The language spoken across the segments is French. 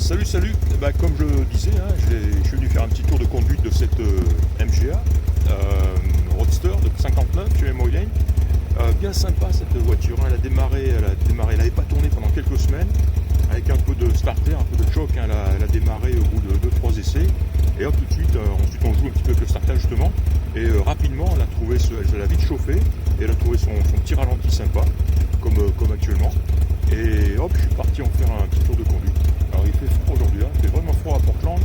Salut, salut. Comme je disais, je suis venu faire un petit tour de conduite de cette MGA Roadster de 59 chez Memory Lane. Bien sympa cette voiture, hein. Elle n'avait pas tourné pendant quelques semaines. Avec un peu de starter, un peu de choc, hein. Elle a démarré au bout de 2-3 essais. Et hop, tout de suite, ensuite on joue un petit peu avec le starter justement. Et rapidement, elle a vite chauffé. Et elle a trouvé son petit ralenti sympa, comme actuellement. Et hop, je suis parti en faire un petit tour de conduite. Alors il fait froid aujourd'hui, hein. Il fait vraiment froid à Portland.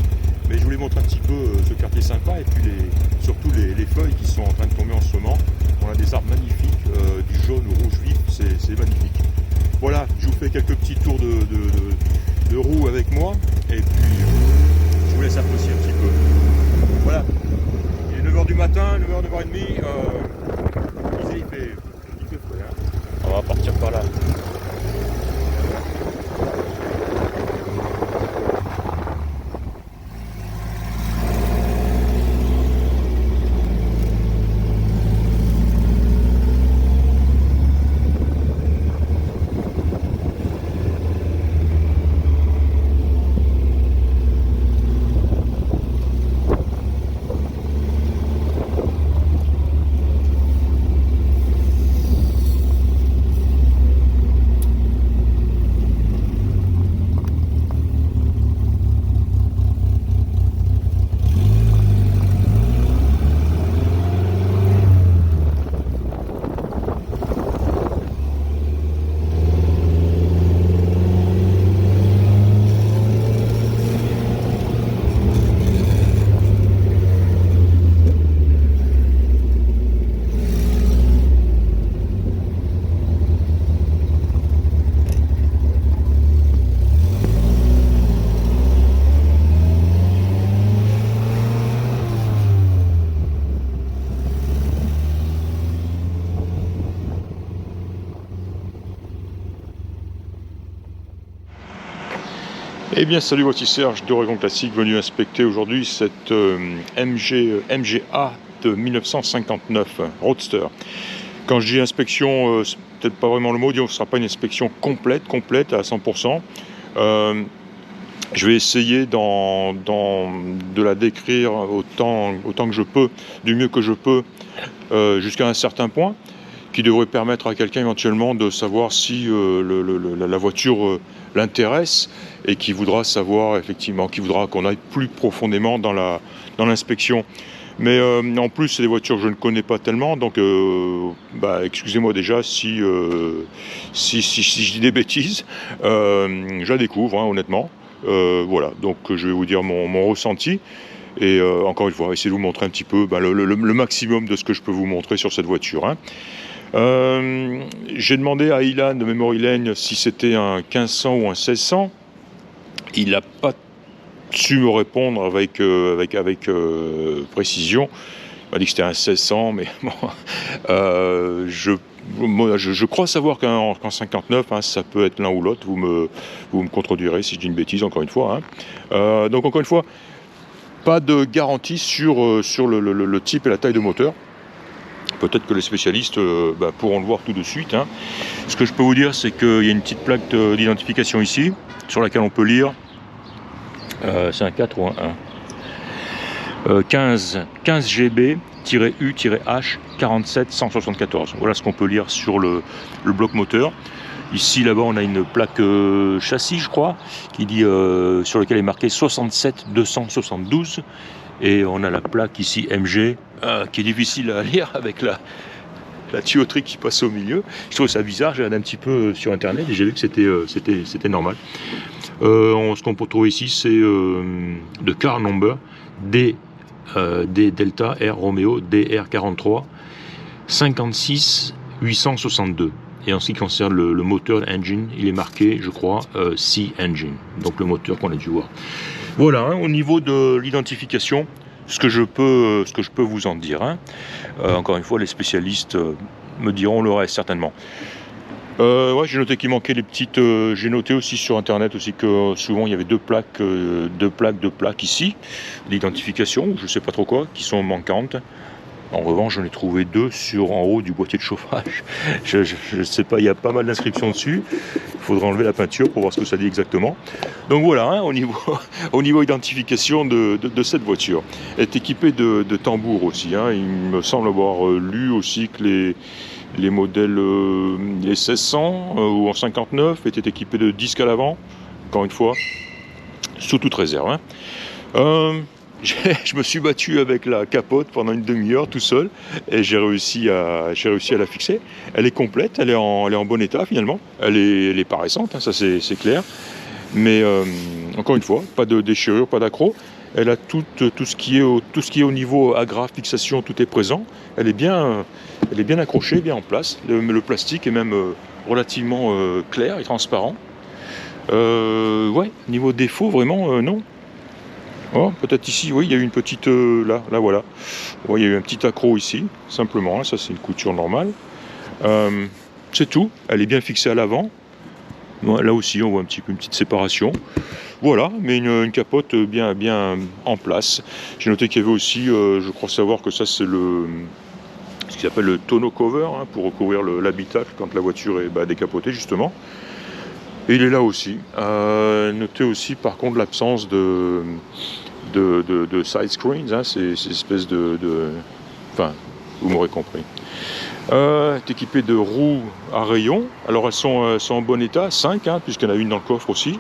Mais je voulais montrer un petit peu ce quartier sympa. Et puis surtout les feuilles qui sont en train de tomber en ce moment. On a des arbres magnifiques, du jaune au rouge vif, c'est magnifique. Voilà, je vous fais quelques petits tours de roue avec moi, et puis je vous laisse apprécier un petit peu. Voilà, il est 9h du matin, 9h, 9h30, il fait frais, hein. On va partir par là. Eh bien salut, voici Serge d'Oregon Classique, venu inspecter aujourd'hui cette MGA de 1959 Roadster. Quand je dis inspection, c'est peut-être pas vraiment le mot, ce ne sera pas une inspection complète à 100%. Je vais essayer de la décrire autant que je peux, du mieux que je peux, jusqu'à un certain point, qui devrait permettre à quelqu'un éventuellement de savoir si la voiture l'intéresse et qui voudra savoir effectivement, qui voudra qu'on aille plus profondément dans l'inspection. Mais en plus, c'est des voitures que je ne connais pas tellement, donc excusez-moi déjà si je dis des bêtises. Je la découvre, hein, honnêtement. Voilà, donc je vais vous dire mon ressenti. Et encore une fois, essayer de vous montrer un petit peu le maximum de ce que je peux vous montrer sur cette voiture, hein. J'ai demandé à Ilan de Memory Lane si c'était un 1500 ou un 1600. Il n'a pas su me répondre avec précision. Il m'a dit que c'était un 1600, mais bon, je crois savoir qu'en 59, hein, ça peut être l'un ou l'autre. Vous me contredirez si je dis une bêtise, encore une fois, hein. Donc encore une fois, pas de garantie sur le type et la taille de moteur. Peut-être que les spécialistes pourront le voir tout de suite, hein. Ce que je peux vous dire, c'est qu'il y a une petite plaque d'identification ici, sur laquelle on peut lire, c'est un 4 ou un 1, 15 GB-U-H 47 174. Voilà ce qu'on peut lire sur le bloc moteur. Ici, là-bas, on a une plaque châssis, je crois, qui dit, sur laquelle est marqué 67 272. Et on a la plaque ici MG, qui est difficile à lire avec la tuyauterie qui passe au milieu. Je trouve ça bizarre, j'ai regardé un petit peu sur internet et j'ai vu que c'était normal. Ce qu'on peut trouver ici, c'est de car number D Delta R Romeo DR43 56 862. Et en ce qui concerne le moteur engine, il est marqué, je crois, C engine, donc le moteur qu'on a dû voir. Voilà, hein, au niveau de l'identification, ce que je peux vous en dire, hein. Encore une fois, les spécialistes me diront le reste certainement. J'ai noté qu'il manquait les petites. J'ai noté aussi sur internet aussi que souvent il y avait deux plaques ici, d'identification, je sais pas trop quoi, qui sont manquantes. En revanche, j'en ai trouvé 2 en haut du boîtier de chauffage. Je ne sais pas, il y a pas mal d'inscriptions dessus. Il faudra enlever la peinture pour voir ce que ça dit exactement. Donc voilà, hein, au niveau identification de cette voiture. Elle est équipée de tambours aussi. Hein. Il me semble avoir lu aussi que les modèles les 1600 ou en 59 étaient équipés de disques à l'avant. Encore une fois, sous toute réserve. Hein. Je me suis battu avec la capote pendant une demi-heure tout seul et j'ai réussi à la fixer. Elle est complète, elle est en bon état finalement. Elle est pas récente, hein, ça c'est clair. Mais encore une fois, pas de déchirure, pas d'accroc. Elle a tout ce qui est au niveau agrafe, fixation, tout est présent. Elle est bien accrochée, bien en place. Le plastique est même relativement clair et transparent. Ouais, niveau défaut, vraiment, non. Oh, peut-être ici, oui, il y a eu une petite... là, voilà. Ouais, il y a eu un petit accroc ici, simplement. Hein, ça, c'est une couture normale. C'est tout. Elle est bien fixée à l'avant. Ouais, là aussi, on voit un petit peu une petite séparation. Voilà, mais une capote bien en place. J'ai noté qu'il y avait aussi, je crois savoir que ça, c'est ce qu'ils appelle le tonneau cover, hein, pour recouvrir l'habitacle quand la voiture est décapotée, justement. Et il est là aussi. Notez aussi par contre l'absence de side screens, hein, ces espèces enfin, vous m'aurez compris. Est équipé de roues à rayons. Alors elles sont en bon état, 5, hein, puisqu'il y en a une dans le coffre aussi.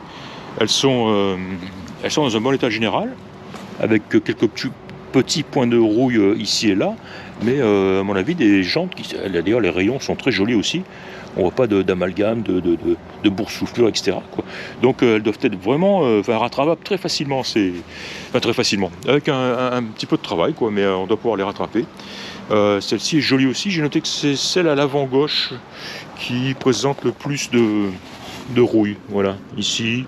Elles sont dans un bon état général, avec quelques petits points de rouille ici et là. Mais à mon avis, des jantes, d'ailleurs les rayons sont très jolis aussi. On voit pas d'amalgame, de boursouflure, etc. Quoi. Donc elles doivent être vraiment rattrapables très facilement. Très facilement. Avec un petit peu de travail, quoi, mais on doit pouvoir les rattraper. Celle-ci est jolie aussi. J'ai noté que c'est celle à l'avant gauche qui présente le plus de rouille. Voilà, ici,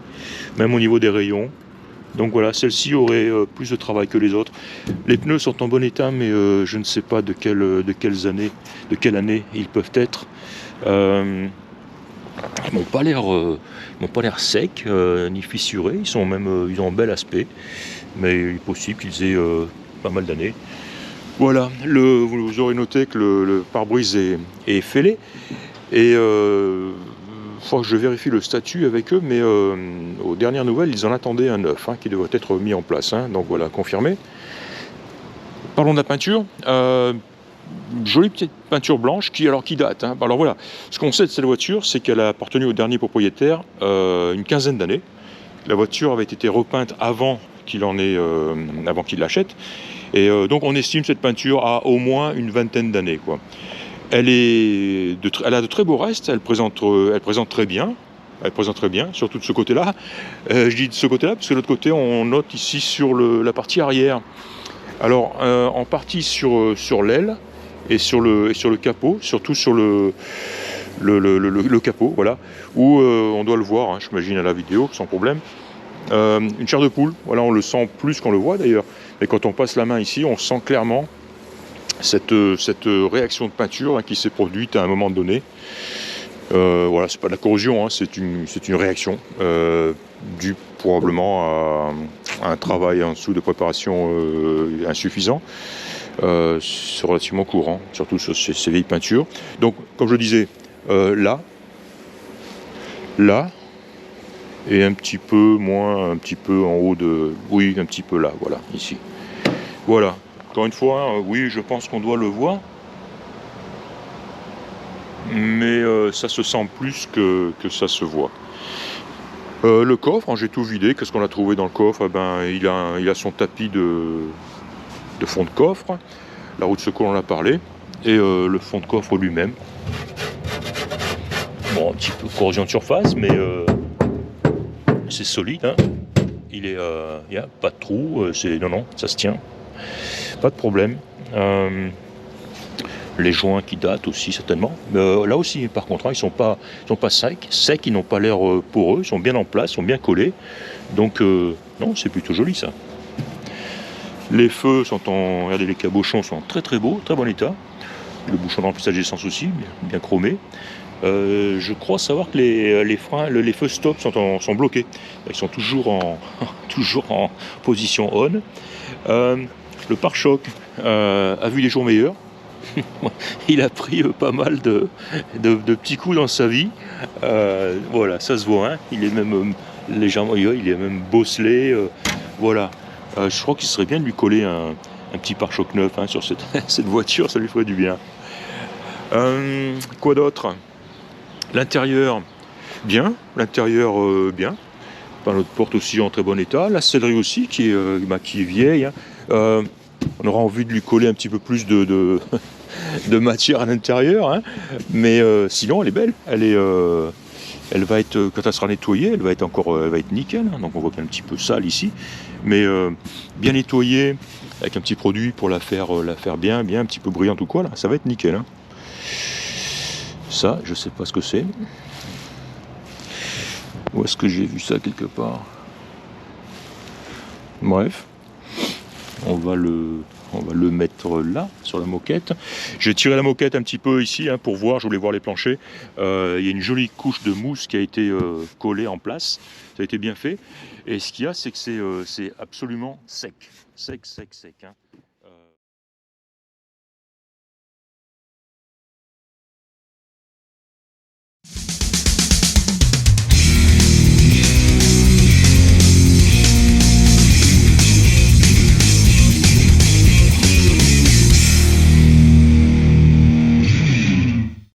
même au niveau des rayons. Donc voilà, celle-ci aurait plus de travail que les autres. Les pneus sont en bon état, mais je ne sais pas de quelle année ils peuvent être. Ils n'ont pas l'air secs ni fissurés. Ils ont un bel aspect, mais il est possible qu'ils aient pas mal d'années. Voilà, vous aurez noté que le pare-brise est fêlé et faut que je vérifie le statut avec eux, mais aux dernières nouvelles, ils en attendaient un neuf, hein, qui devrait être mis en place. Hein, donc voilà, confirmé. Parlons de la peinture. Jolie petite peinture blanche qui date. Hein. Alors voilà, ce qu'on sait de cette voiture, c'est qu'elle a appartenu au dernier propriétaire une quinzaine d'années. La voiture avait été repeinte avant qu'il l'achète. Et donc on estime cette peinture à au moins une vingtaine d'années, quoi. Elle a de très beaux restes, elle présente très bien. Elle présente très bien, surtout de ce côté-là. Je dis de ce côté-là parce que de l'autre côté, on note ici sur la partie arrière. Alors, en partie sur l'aile et sur le capot, surtout sur le capot, voilà, où on doit le voir, hein, j'imagine à la vidéo, sans problème. Une chair de poule, voilà, on le sent plus qu'on le voit d'ailleurs. Mais quand on passe la main ici, on sent clairement cette réaction de peinture, hein, qui s'est produite à un moment donné. Voilà, c'est pas de la corrosion, hein, c'est une réaction due probablement à un travail en dessous de préparation insuffisant. C'est relativement courant, surtout sur ces vieilles peintures. Donc, comme je le disais, là, et un petit peu en haut oui, un petit peu là, voilà, ici. Voilà, encore une fois, oui, je pense qu'on doit le voir. Mais ça se sent plus que ça se voit. Le coffre, hein, j'ai tout vidé. Qu'est-ce qu'on a trouvé dans le coffre? Il a son tapis de fond de coffre. La roue de secours, on en a parlé. Et le fond de coffre lui-même. Bon, un petit peu de corrosion de surface, mais c'est solide. Hein. Il n'y a pas de trou. Non, ça se tient. Pas de problème. Les joints qui datent aussi certainement. Là aussi, par contre, hein, ils sont pas secs, ils n'ont pas l'air poreux, ils sont bien en place, ils sont bien collés. Donc, non, c'est plutôt joli ça. Les feux regardez, les cabochons sont très très beaux, très bon état. Le bouchon de remplissage d'essence aussi, bien chromé. Je crois savoir que les freins, les feux stop sont bloqués. Ils sont toujours en position on. Le pare-choc a vu des jours meilleurs. Il a pris pas mal de petits coups dans sa vie. Voilà, ça se voit. Hein. Il est même légèrement, il est même bosselé. Voilà. Je crois qu'il serait bien de lui coller un petit pare-choc neuf hein, sur cette voiture, ça lui ferait du bien. Quoi d'autre? L'intérieur, bien. L'intérieur, bien. Enfin, notre porte aussi en très bon état. La sellerie aussi qui est vieille. Hein. On aura envie de lui coller un petit peu plus de matière à l'intérieur. Hein. Mais sinon, elle est belle. Elle va être, quand elle sera nettoyée, elle va être nickel. Hein. Donc on voit qu'elle est un petit peu sale ici. Mais bien nettoyée, avec un petit produit pour la faire bien, un petit peu brillante ou quoi. Là, ça va être nickel. Hein. Ça, je sais pas ce que c'est. Où est-ce que j'ai vu ça quelque part? Bref, on va le mettre là, sur la moquette. J'ai tiré la moquette un petit peu ici hein, pour voir, je voulais voir les planchers. Il y a une jolie couche de mousse qui a été collée en place. Ça a été bien fait. Et ce qu'il y a, c'est que c'est absolument sec. Sec. Hein.